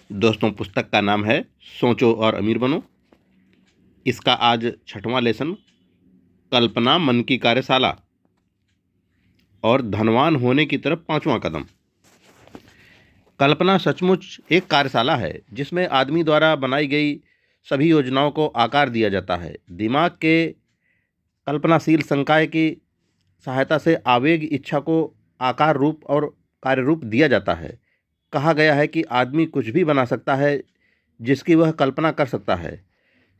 दोस्तों, पुस्तक का नाम है सोचो और अमीर बनो। इसका आज 6वां लेसन कल्पना मन की कार्यशाला और धनवान होने की तरफ 5वां कदम। कल्पना सचमुच एक कार्यशाला है जिसमें आदमी द्वारा बनाई गई सभी योजनाओं को आकार दिया जाता है। दिमाग के कल्पनाशील संकाय की सहायता से आवेग इच्छा को आकार रूप और कार्य रूप दिया जाता है। कहा गया है कि आदमी कुछ भी बना सकता है जिसकी वह कल्पना कर सकता है।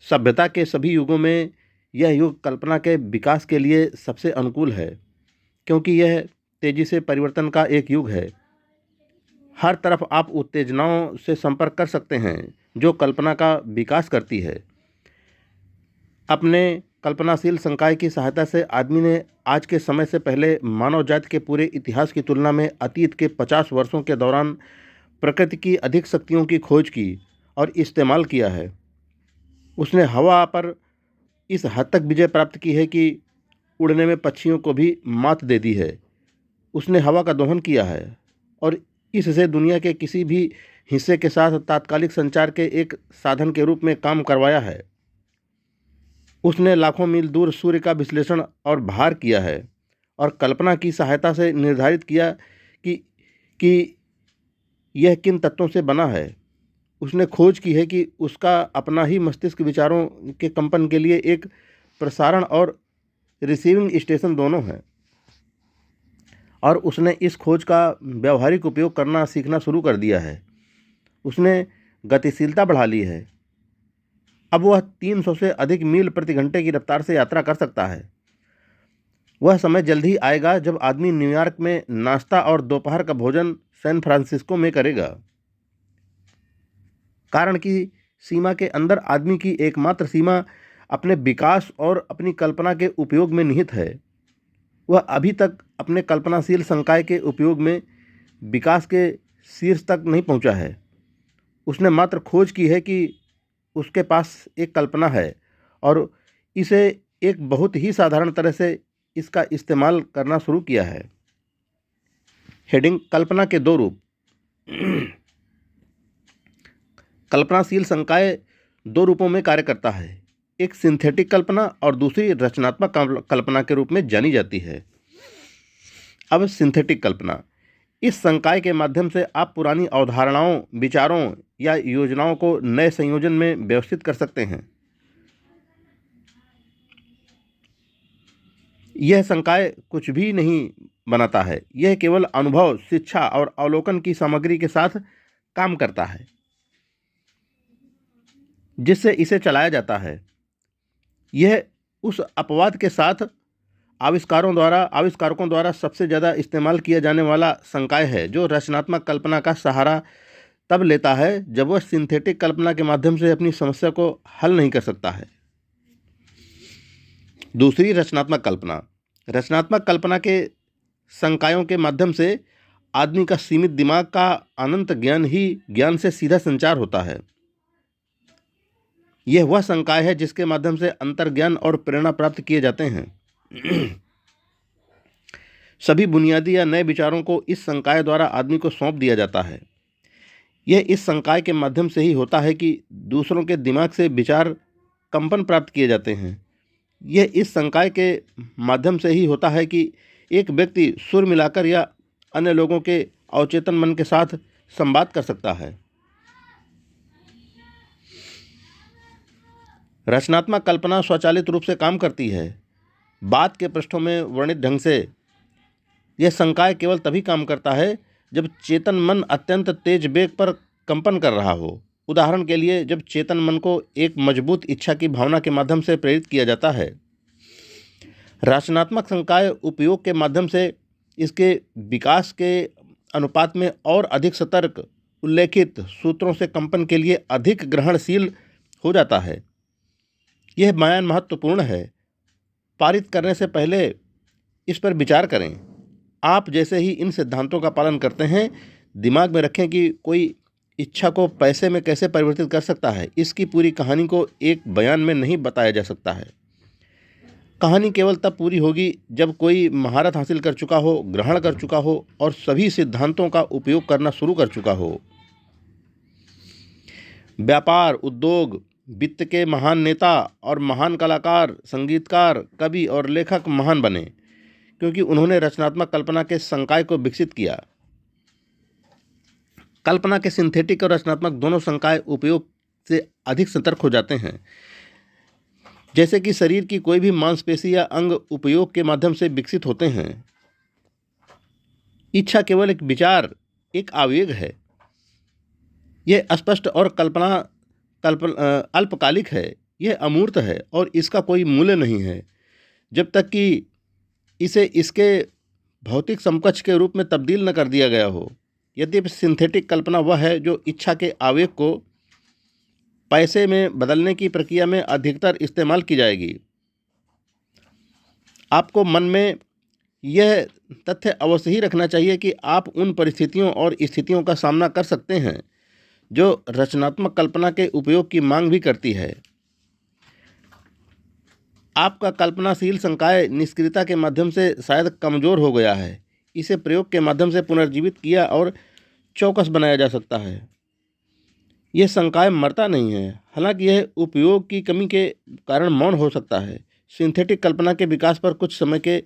सभ्यता के सभी युगों में यह युग कल्पना के विकास के लिए सबसे अनुकूल है, क्योंकि यह तेजी से परिवर्तन का एक युग है। हर तरफ आप उत्तेजनाओं से संपर्क कर सकते हैं जो कल्पना का विकास करती है। अपने कल्पनाशील संकाय की सहायता से आदमी ने आज के समय से पहले मानव जाति के पूरे इतिहास की तुलना में अतीत के 50 वर्षों के दौरान प्रकृति की अधिक शक्तियों की खोज की और इस्तेमाल किया है। उसने हवा पर इस हद तक विजय प्राप्त की है कि उड़ने में पक्षियों को भी मात दे दी है। उसने हवा का दोहन किया है और इससे दुनिया के किसी भी हिस्से के साथ तात्कालिक संचार के एक साधन के रूप में काम करवाया है। उसने लाखों मील दूर सूर्य का विश्लेषण और भार किया है और कल्पना की सहायता से निर्धारित किया कि यह किन तत्वों से बना है। उसने खोज की है कि उसका अपना ही मस्तिष्क विचारों के कंपन के लिए एक प्रसारण और रिसीविंग स्टेशन दोनों है, और उसने इस खोज का व्यावहारिक उपयोग करना सीखना शुरू कर दिया है। उसने गतिशीलता बढ़ा ली है। अब वह 300 से अधिक मील प्रति घंटे की रफ्तार से यात्रा कर सकता है। वह समय जल्द ही आएगा जब आदमी न्यूयॉर्क में नाश्ता और दोपहर का भोजन सैन फ्रांसिस्को में करेगा। कारण की सीमा के अंदर आदमी की एकमात्र सीमा अपने विकास और अपनी कल्पना के उपयोग में निहित है। वह अभी तक अपने कल्पनाशील संकाय के उपयोग में विकास के शीर्ष तक नहीं पहुंचा है। उसने मात्र खोज की है कि उसके पास एक कल्पना है और इसे एक बहुत ही साधारण तरह से इसका इस्तेमाल करना शुरू किया है। हेडिंग: कल्पना के दो रूप। कल्पनाशील संकाय दो रूपों में कार्य करता है, एक सिंथेटिक कल्पना और दूसरी रचनात्मक कल्पना के रूप में जानी जाती है। अब सिंथेटिक कल्पना: इस संकाय के माध्यम से आप पुरानी अवधारणाओं, विचारों या योजनाओं को नए संयोजन में व्यवस्थित कर सकते हैं। यह संकाय कुछ भी नहीं बनाता है, यह केवल अनुभव, शिक्षा और अवलोकन की सामग्री के साथ काम करता है जिससे इसे चलाया जाता है। यह उस अपवाद के साथ आविष्कारकों द्वारा सबसे ज़्यादा इस्तेमाल किया जाने वाला संकाय है जो रचनात्मक कल्पना का सहारा तब लेता है जब वह सिंथेटिक कल्पना के माध्यम से अपनी समस्या को हल नहीं कर सकता है। दूसरी, रचनात्मक कल्पना। रचनात्मक कल्पना के संकायों के माध्यम से आदमी का सीमित दिमाग का अनंत ज्ञान से सीधा संचार होता है। यह वह संकाय है जिसके माध्यम से अंतर्ज्ञान और प्रेरणा प्राप्त किए जाते हैं। सभी बुनियादी या नए विचारों को इस संकाय द्वारा आदमी को सौंप दिया जाता है। यह इस संकाय के माध्यम से ही होता है कि दूसरों के दिमाग से विचार कंपन प्राप्त किए जाते हैं। यह इस संकाय के माध्यम से ही होता है कि एक व्यक्ति सुर मिलाकर या अन्य लोगों के अवचेतन मन के साथ संवाद कर सकता है। रचनात्मक कल्पना स्वचालित रूप से काम करती है, बात के पृष्ठों में वर्णित ढंग से। यह संकाय केवल तभी काम करता है जब चेतन मन अत्यंत तेज वेग पर कंपन कर रहा हो। उदाहरण के लिए, जब चेतन मन को एक मजबूत इच्छा की भावना के माध्यम से प्रेरित किया जाता है। रचनात्मक संकाय उपयोग के माध्यम से इसके विकास के अनुपात में और अधिक सतर्क, उल्लेखित सूत्रों से कंपन के लिए अधिक ग्रहणशील हो जाता है। यह बयान महत्वपूर्ण है। पारित करने से पहले इस पर विचार करें। आप जैसे ही इन सिद्धांतों का पालन करते हैं, दिमाग में रखें कि कोई इच्छा को पैसे में कैसे परिवर्तित कर सकता है। इसकी पूरी कहानी को एक बयान में नहीं बताया जा सकता है। कहानी केवल तब पूरी होगी जब कोई महारत हासिल कर चुका हो, ग्रहण कर चुका हो और सभी सिद्धांतों का उपयोग करना शुरू कर चुका हो। व्यापार, उद्योग, वित्त के महान नेता और महान कलाकार, संगीतकार, कवि और लेखक महान बने, क्योंकि उन्होंने रचनात्मक कल्पना के संकाय को विकसित किया। कल्पना के सिंथेटिक और रचनात्मक दोनों संकाय उपयोग से अधिक सतर्क हो जाते हैं। जैसे कि शरीर की कोई भी मांसपेशी या अंग उपयोग के माध्यम से विकसित होते हैं। इच्छा केवल एक विचार, एक आवेग है। यह अस्पष्ट और अल्पकालिक है। यह अमूर्त है और इसका कोई मूल्य नहीं है जब तक कि इसे इसके भौतिक समकक्ष के रूप में तब्दील न कर दिया गया हो। यद्यपि सिंथेटिक कल्पना वह है जो इच्छा के आवेग को पैसे में बदलने की प्रक्रिया में अधिकतर इस्तेमाल की जाएगी। आपको मन में यह तथ्य अवश्य ही रखना चाहिए कि आप उन परिस्थितियों और स्थितियों का सामना कर सकते हैं जो रचनात्मक कल्पना के उपयोग की मांग भी करती है। आपका कल्पनाशील संकाय निष्क्रियता के माध्यम से शायद कमज़ोर हो गया है। इसे प्रयोग के माध्यम से पुनर्जीवित किया और चौकस बनाया जा सकता है। यह संकाय मरता नहीं है, हालांकि यह उपयोग की कमी के कारण मौन हो सकता है। सिंथेटिक कल्पना के विकास पर कुछ समय के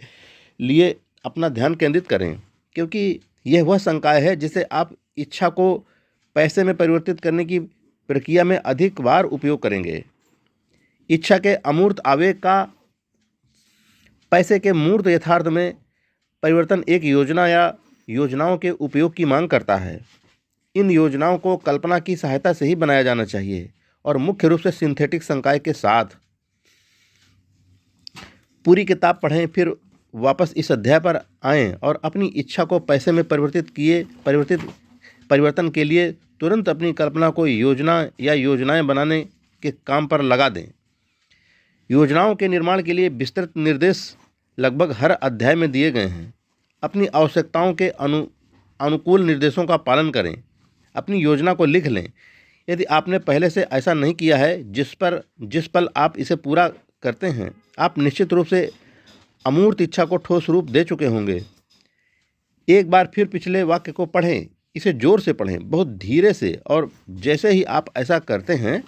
लिए अपना ध्यान केंद्रित करें, क्योंकि यह वह संकाय है जिसे आप इच्छा को पैसे में परिवर्तित करने की प्रक्रिया में अधिक बार उपयोग करेंगे। इच्छा के अमूर्त आवेग का पैसे के मूर्त यथार्थ में परिवर्तन एक योजना या योजनाओं के उपयोग की मांग करता है। इन योजनाओं को कल्पना की सहायता से ही बनाया जाना चाहिए और मुख्य रूप से सिंथेटिक संकाय के साथ। पूरी किताब पढ़ें, फिर वापस इस अध्याय पर आएं और अपनी इच्छा को पैसे में परिवर्तन के लिए तुरंत अपनी कल्पना को योजना या योजनाएं बनाने के काम पर लगा दें। योजनाओं के निर्माण के लिए विस्तृत निर्देश लगभग हर अध्याय में दिए गए हैं। अपनी आवश्यकताओं के अनुकूल निर्देशों का पालन करें। अपनी योजना को लिख लें। यदि आपने पहले से ऐसा नहीं किया है, जिस पल आप इसे पूरा करते हैं, आप निश्चित रूप से अमूर्त इच्छा को ठोस रूप दे चुके होंगे। एक बार फिर पिछले वाक्य को पढ़ें। इसे जोर से पढ़ें, बहुत धीरे से, और जैसे ही आप ऐसा करते हैं,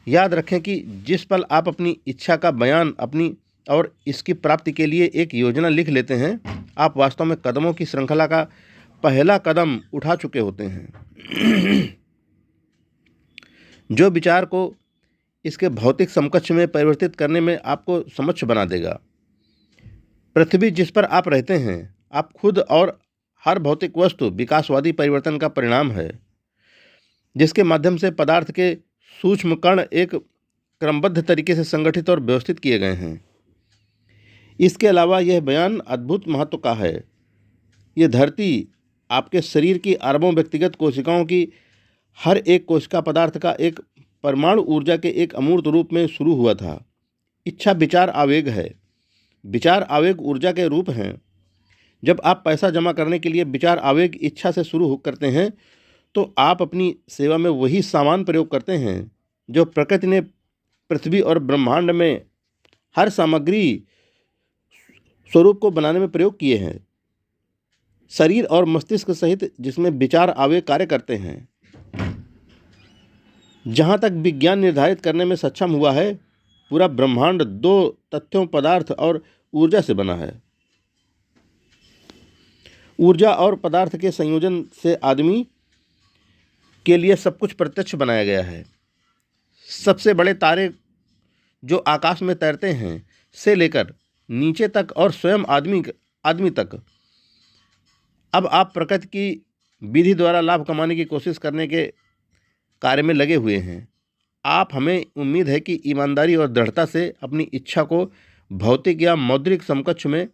याद रखें कि जिस पल आप अपनी इच्छा का बयान अपनी और इसकी प्राप्ति के लिए एक योजना लिख लेते हैं, आप वास्तव में कदमों की श्रृंखला का पहला कदम उठा चुके होते हैं जो विचार को इसके भौतिक समकक्ष में परिवर्तित करने में आपको समक्ष बना देगा। पृथ्वी जिस पर आप रहते हैं, आप खुद और हर भौतिक वस्तु विकासवादी परिवर्तन का परिणाम है, जिसके माध्यम से पदार्थ के सूक्ष्म कण एक क्रमबद्ध तरीके से संगठित और व्यवस्थित किए गए हैं। इसके अलावा यह बयान अद्भुत महत्व का है। यह धरती आपके शरीर की अरबों व्यक्तिगत कोशिकाओं की हर एक कोशिका पदार्थ का एक परमाणु ऊर्जा के एक अमूर्त रूप में शुरू हुआ था। इच्छा विचार आवेग है। विचार आवेग ऊर्जा के रूप हैं। जब आप पैसा जमा करने के लिए विचार आवेग इच्छा से शुरू करते हैं, तो आप अपनी सेवा में वही सामान प्रयोग करते हैं जो प्रकृति ने पृथ्वी और ब्रह्मांड में हर सामग्री स्वरूप को बनाने में प्रयोग किए हैं। शरीर और मस्तिष्क सहित जिसमें विचार आवेग कार्य करते हैं। जहाँ तक विज्ञान निर्धारित करने में सक्षम हुआ है, पूरा ब्रह्मांड दो तथ्यों पदार्थ और ऊर्जा से बना है। ऊर्जा और पदार्थ के संयोजन से आदमी के लिए सब कुछ प्रत्यक्ष बनाया गया है। सबसे बड़े तारे जो आकाश में तैरते हैं से लेकर नीचे तक और स्वयं आदमी तक। अब आप प्रकृति की विधि द्वारा लाभ कमाने की कोशिश करने के कार्य में लगे हुए हैं। हमें उम्मीद है कि ईमानदारी और दृढ़ता से अपनी इच्छा को भौतिक या मौद्रिक समकक्ष में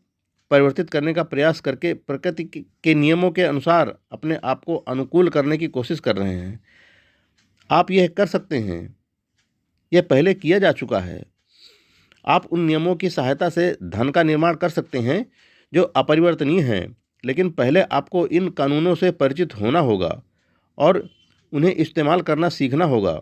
परिवर्तित करने का प्रयास करके प्रकृति के नियमों के अनुसार अपने आप को अनुकूल करने की कोशिश कर रहे हैं। आप यह कर सकते हैं। यह पहले किया जा चुका है। आप उन नियमों की सहायता से धन का निर्माण कर सकते हैं जो अपरिवर्तनीय हैं, लेकिन पहले आपको इन कानूनों से परिचित होना होगा और उन्हें इस्तेमाल करना सीखना होगा।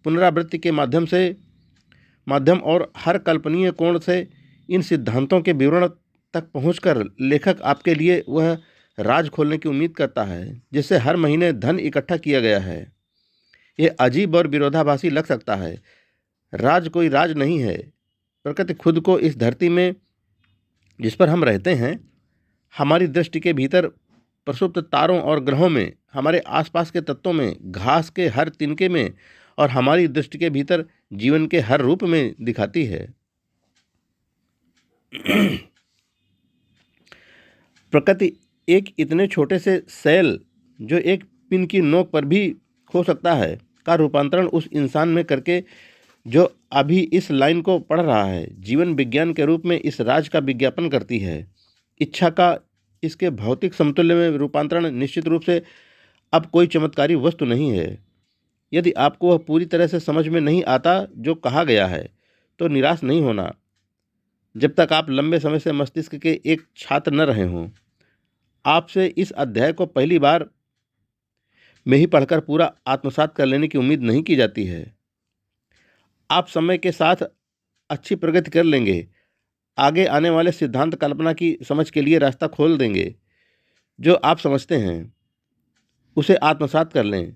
पुनरावृत्ति के माध्यम और हर कल्पनीय कोण से इन सिद्धांतों के विवरण तक पहुंचकर लेखक आपके लिए वह राज खोलने की उम्मीद करता है जिससे हर महीने धन इकट्ठा किया गया है। ये अजीब और विरोधाभासी लग सकता है। राज कोई राज नहीं है। प्रकृति खुद को इस धरती में जिस पर हम रहते हैं, हमारी दृष्टि के भीतर प्रसुप्त तारों और ग्रहों में, हमारे आसपास के तत्वों में, घास के हर तिनके में और हमारी दृष्टि के भीतर जीवन के हर रूप में दिखाती है। प्रकृति एक इतने छोटे से सेल जो एक पिन की नोक पर भी हो सकता है का रूपांतरण उस इंसान में करके जो अभी इस लाइन को पढ़ रहा है, जीवन विज्ञान के रूप में इस राज का विज्ञापन करती है। इच्छा का इसके भौतिक समतुल्य में रूपांतरण निश्चित रूप से अब कोई चमत्कारी वस्तु नहीं है। यदि आपको वह पूरी तरह से समझ में नहीं आता जो कहा गया है, तो निराश नहीं होना जब तक आप लंबे समय से मस्तिष्क के एक छात्र न रहे हों। आपसे इस अध्याय को पहली बार में ही पढ़कर पूरा आत्मसात कर लेने की उम्मीद नहीं की जाती है। आप समय के साथ अच्छी प्रगति कर लेंगे, आगे आने वाले सिद्धांत कल्पना की समझ के लिए रास्ता खोल देंगे। जो आप समझते हैं उसे आत्मसात कर लें।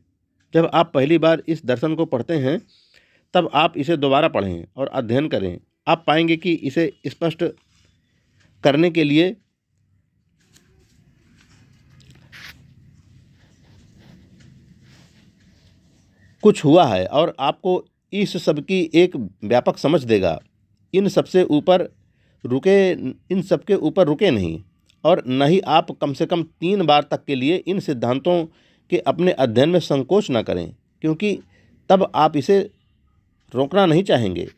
जब आप पहली बार इस दर्शन को पढ़ते हैं, तब आप इसे दोबारा पढ़ें और अध्ययन करें। आप पाएंगे कि इसे स्पष्ट करने के लिए कुछ हुआ है और आपको इस सब की एक व्यापक समझ देगा। इन सबसे ऊपर रुके इन सब के ऊपर रुके नहीं, और न ही आप कम से कम 3 बार तक के लिए इन सिद्धांतों के अपने अध्ययन में संकोच न करें, क्योंकि तब आप इसे रोकना नहीं चाहेंगे।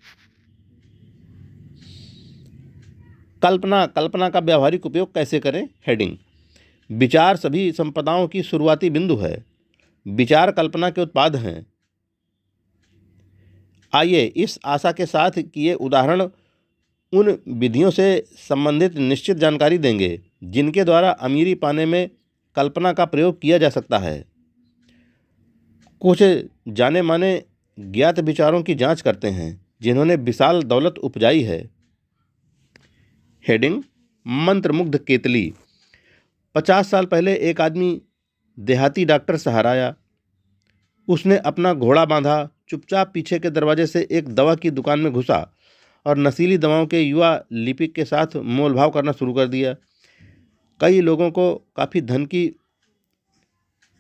कल्पना का व्यावहारिक उपयोग कैसे करें। हेडिंग: विचार सभी संपदाओं की शुरुआती बिंदु है। विचार कल्पना के उत्पाद हैं। आइए इस आशा के साथ कि ये उदाहरण उन विधियों से संबंधित निश्चित जानकारी देंगे जिनके द्वारा अमीरी पाने में कल्पना का प्रयोग किया जा सकता है। कुछ जाने माने ज्ञात विचारों की जांच करते हैं जिन्होंने विशाल दौलत उपजाई है। हेडिंग: मंत्रमुग्ध केतली। 50 साल पहले एक आदमी देहाती डॉक्टर सहाराया। उसने अपना घोड़ा बांधा, चुपचाप पीछे के दरवाजे से एक दवा की दुकान में घुसा और नशीली दवाओं के युवा लिपिक के साथ मोलभाव करना शुरू कर दिया। कई लोगों को काफ़ी धन की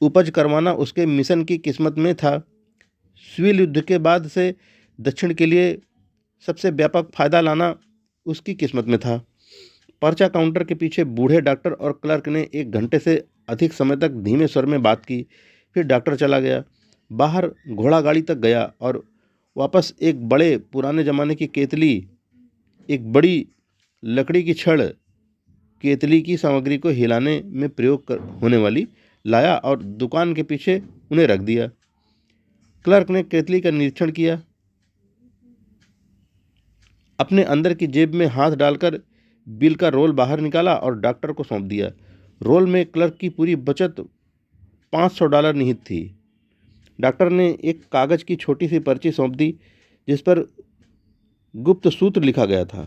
उपज करवाना उसके मिशन की किस्मत में था। स्विल युद्ध के बाद से दक्षिण के लिए सबसे व्यापक फायदा लाना उसकी किस्मत में था। पर्चा काउंटर के पीछे बूढ़े डॉक्टर और क्लर्क ने 1 घंटे से अधिक समय तक धीमे स्वर में बात की। फिर डॉक्टर चला गया, बाहर घोड़ा गाड़ी तक गया और वापस एक बड़े पुराने ज़माने की केतली, एक बड़ी लकड़ी की छड़ केतली की सामग्री को हिलाने में प्रयोग होने वाली लाया और दुकान के पीछे उन्हें रख दिया। क्लर्क ने केतली का निरीक्षण किया, अपने अंदर की जेब में हाथ डालकर बिल का रोल बाहर निकाला और डॉक्टर को सौंप दिया। रोल में क्लर्क की पूरी बचत $500 निहित थी। डॉक्टर ने एक कागज़ की छोटी सी पर्ची सौंप दी जिस पर गुप्त सूत्र लिखा गया था।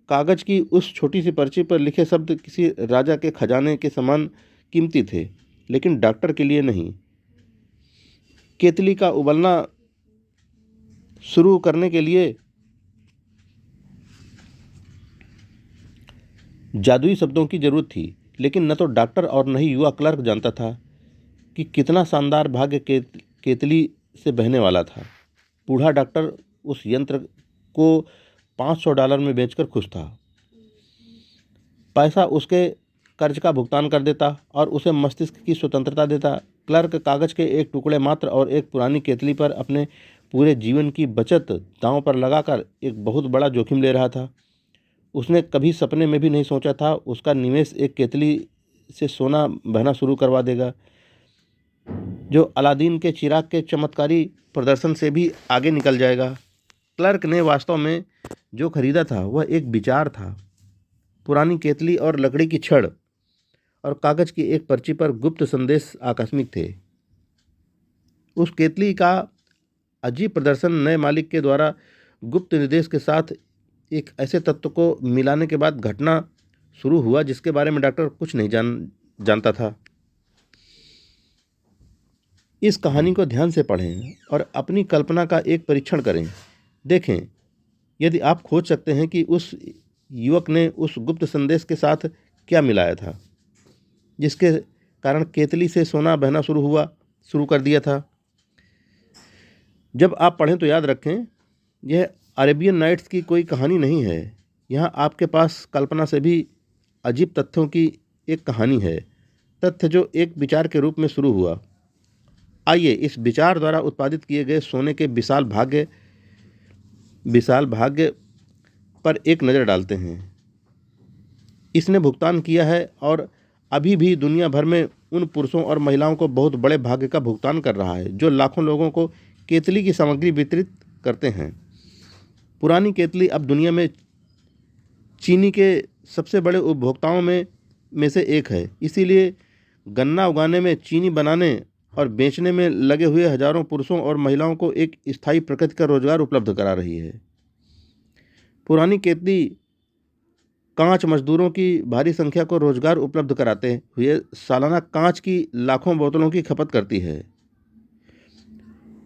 कागज़ की उस छोटी सी पर्ची पर लिखे शब्द किसी राजा के खजाने के समान कीमती थे, लेकिन डॉक्टर के लिए नहीं। केतली का उबलना शुरू करने के लिए जादुई शब्दों की जरूरत थी, लेकिन न तो डॉक्टर और न ही युवा क्लर्क जानता था कि कितना शानदार भाग्य केतली से बहने वाला था। बूढ़ा डॉक्टर उस यंत्र को $500 में बेचकर खुश था। पैसा उसके कर्ज का भुगतान कर देता और उसे मस्तिष्क की स्वतंत्रता देता। क्लर्क कागज के एक टुकड़े मात्र और एक पुरानी केतली पर अपने पूरे जीवन की बचत दांव पर लगाकर एक बहुत बड़ा जोखिम ले रहा था। उसने कभी सपने में भी नहीं सोचा था उसका निवेश एक केतली से सोना बहना शुरू करवा देगा, जो अलादीन के चिराग के चमत्कारी प्रदर्शन से भी आगे निकल जाएगा। क्लर्क ने वास्तव में जो खरीदा था वह एक विचार था। पुरानी केतली और लकड़ी की छड़ और कागज की एक पर्ची पर गुप्त संदेश आकस्मिक थे। उस केतली का अजीब प्रदर्शन नए मालिक के द्वारा गुप्त निर्देश के साथ एक ऐसे तत्व को मिलाने के बाद घटना शुरू हुआ जिसके बारे में डॉक्टर कुछ नहीं जानता था। इस कहानी को ध्यान से पढ़ें और अपनी कल्पना का एक परीक्षण करें। देखें यदि आप खोज सकते हैं कि उस युवक ने उस गुप्त संदेश के साथ क्या मिलाया था जिसके कारण केतली से सोना बहना शुरू कर दिया था। जब आप पढ़ें तो याद रखें, यह अरेबियन नाइट्स की कोई कहानी नहीं है। यहाँ आपके पास कल्पना से भी अजीब तथ्यों की एक कहानी है, तथ्य जो एक विचार के रूप में शुरू हुआ। आइए इस विचार द्वारा उत्पादित किए गए सोने के विशाल भाग्य पर एक नज़र डालते हैं। इसने भुगतान किया है और अभी भी दुनिया भर में उन पुरुषों और महिलाओं को बहुत बड़े भाग्य का भुगतान कर रहा है जो लाखों लोगों को केतली की सामग्री वितरित करते हैं। पुरानी केतली अब दुनिया में चीनी के सबसे बड़े उपभोक्ताओं में से एक है। इसीलिए गन्ना उगाने में, चीनी बनाने और बेचने में लगे हुए हजारों पुरुषों और महिलाओं को एक स्थायी प्रकृति का रोजगार उपलब्ध करा रही है। पुरानी केतली कांच मजदूरों की भारी संख्या को रोजगार उपलब्ध कराते हुए सालाना कांच की लाखों बोतलों की खपत करती है।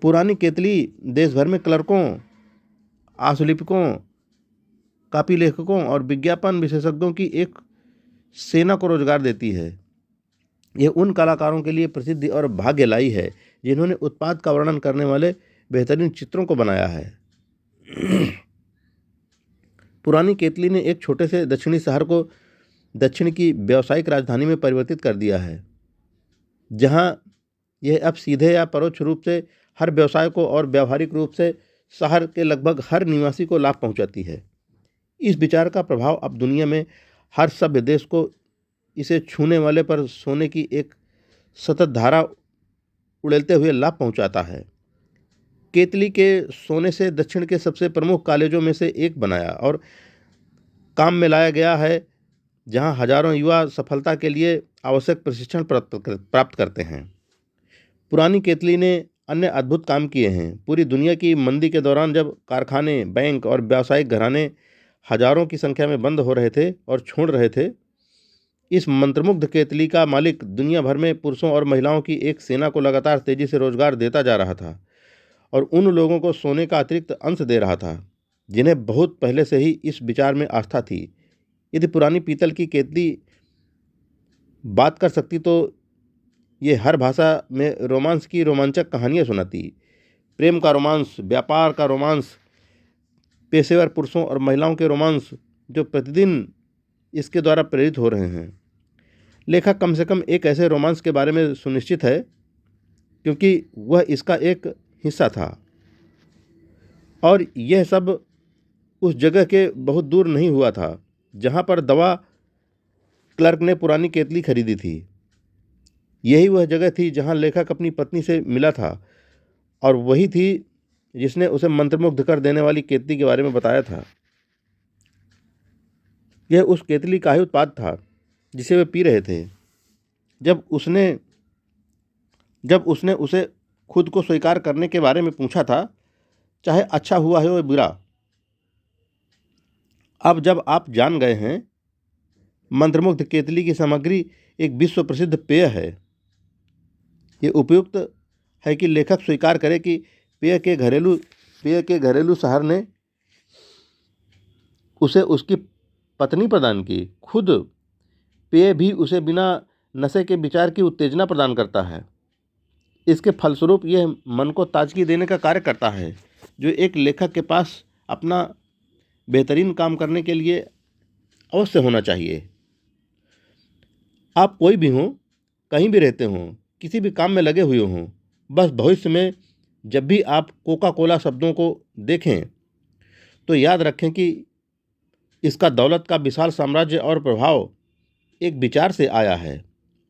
पुरानी केतली देश भर में क्लर्कों, आशुलिपिकों, कापी लेखकों और विज्ञापन विशेषज्ञों की एक सेना को रोजगार देती है। यह उन कलाकारों के लिए प्रसिद्धि और भाग्य लाई है जिन्होंने उत्पाद का वर्णन करने वाले बेहतरीन चित्रों को बनाया है। पुरानी केतली ने एक छोटे से दक्षिणी शहर को दक्षिण की व्यावसायिक राजधानी में परिवर्तित कर दिया है, जहां यह अब सीधे या परोक्ष रूप से हर व्यवसाय को और व्यावहारिक रूप से शहर के लगभग हर निवासी को लाभ पहुंचाती है। इस विचार का प्रभाव अब दुनिया में हर सभ्य देश को इसे छूने वाले पर सोने की एक सतत धारा उड़ेलते हुए लाभ पहुंचाता है। केतली के सोने से दक्षिण के सबसे प्रमुख कॉलेजों में से एक बनाया और काम में लाया गया है, जहां हजारों युवा सफलता के लिए आवश्यक प्रशिक्षण प्राप्त करते हैं। पुरानी केतली ने अन्य अद्भुत काम किए हैं। पूरी दुनिया की मंदी के दौरान जब कारखाने, बैंक और व्यावसायिक घराने हजारों की संख्या में बंद हो रहे थे और छोड़ रहे थे, इस मंत्रमुग्ध केतली का मालिक दुनिया भर में पुरुषों और महिलाओं की एक सेना को लगातार तेजी से रोजगार देता जा रहा था और उन लोगों को सोने का अतिरिक्त अंश दे रहा था जिन्हें बहुत पहले से ही इस विचार में आस्था थी। यदि पुरानी पीतल की केतली बात कर सकती तो ये हर भाषा में रोमांस की रोमांचक कहानियाँ सुनाती। प्रेम का रोमांस, व्यापार का रोमांस, पेशेवर पुरुषों और महिलाओं के रोमांस जो प्रतिदिन इसके द्वारा प्रेरित हो रहे हैं। लेखक कम से कम एक ऐसे रोमांस के बारे में सुनिश्चित है क्योंकि वह इसका एक हिस्सा था और यह सब उस जगह के बहुत दूर नहीं हुआ था जहां पर दवा क्लर्क ने पुरानी केतली खरीदी थी। यही वह जगह थी जहां लेखक अपनी पत्नी से मिला था और वही थी जिसने उसे मंत्रमुग्ध कर देने वाली केतली के बारे में बताया था। यह उस केतली का ही उत्पाद था जिसे वे पी रहे थे जब उसने उसे खुद को स्वीकार करने के बारे में पूछा था, चाहे अच्छा हुआ है या बुरा। अब जब आप जान गए हैं, मंत्रमुग्ध केतली की सामग्री एक विश्व प्रसिद्ध पेय है। ये उपयुक्त है कि लेखक स्वीकार करे कि पेय के घरेलू शहर ने उसे उसकी पत्नी प्रदान की। खुद पेय भी उसे बिना नशे के विचार की उत्तेजना प्रदान करता है। इसके फलस्वरूप यह मन को ताजगी देने का कार्य करता है, जो एक लेखक के पास अपना बेहतरीन काम करने के लिए अवश्य होना चाहिए। आप कोई भी हों, कहीं भी रहते हों, किसी भी काम में लगे हुए हों, बस भविष्य में जब भी आप कोका कोला शब्दों को देखें तो याद रखें कि इसका दौलत का विशाल साम्राज्य और प्रभाव एक विचार से आया है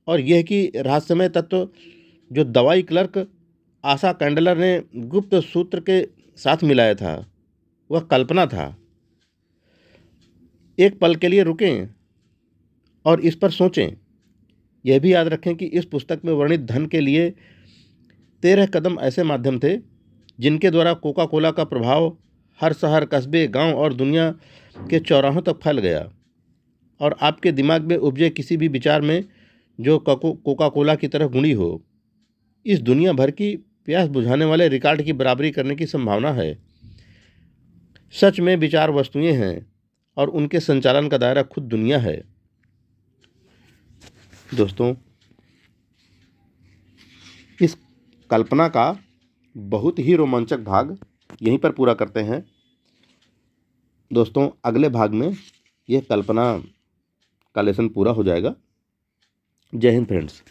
और यह कि रहस्यमय तत्व जो दवाई क्लर्क आशा कैंडलर ने गुप्त सूत्र के साथ मिलाया था वह कल्पना था। एक पल के लिए रुकें और इस पर सोचें। यह भी याद रखें कि इस पुस्तक में वर्णित धन के लिए 13 कदम ऐसे माध्यम थे जिनके द्वारा कोका कोला का प्रभाव हर शहर, कस्बे, गांव और दुनिया के चौराहों तक फैल गया और आपके दिमाग में उपजे किसी भी विचार में जो कोका कोला की तरह गुणी हो, इस दुनिया भर की प्यास बुझाने वाले रिकॉर्ड की बराबरी करने की संभावना है। सच में विचार वस्तुएं हैं और उनके संचालन का दायरा खुद दुनिया है। दोस्तों, इस कल्पना का बहुत ही रोमांचक भाग यहीं पर पूरा करते हैं। दोस्तों, अगले भाग में यह कल्पना का लेसन पूरा हो जाएगा। जय हिंद फ्रेंड्स।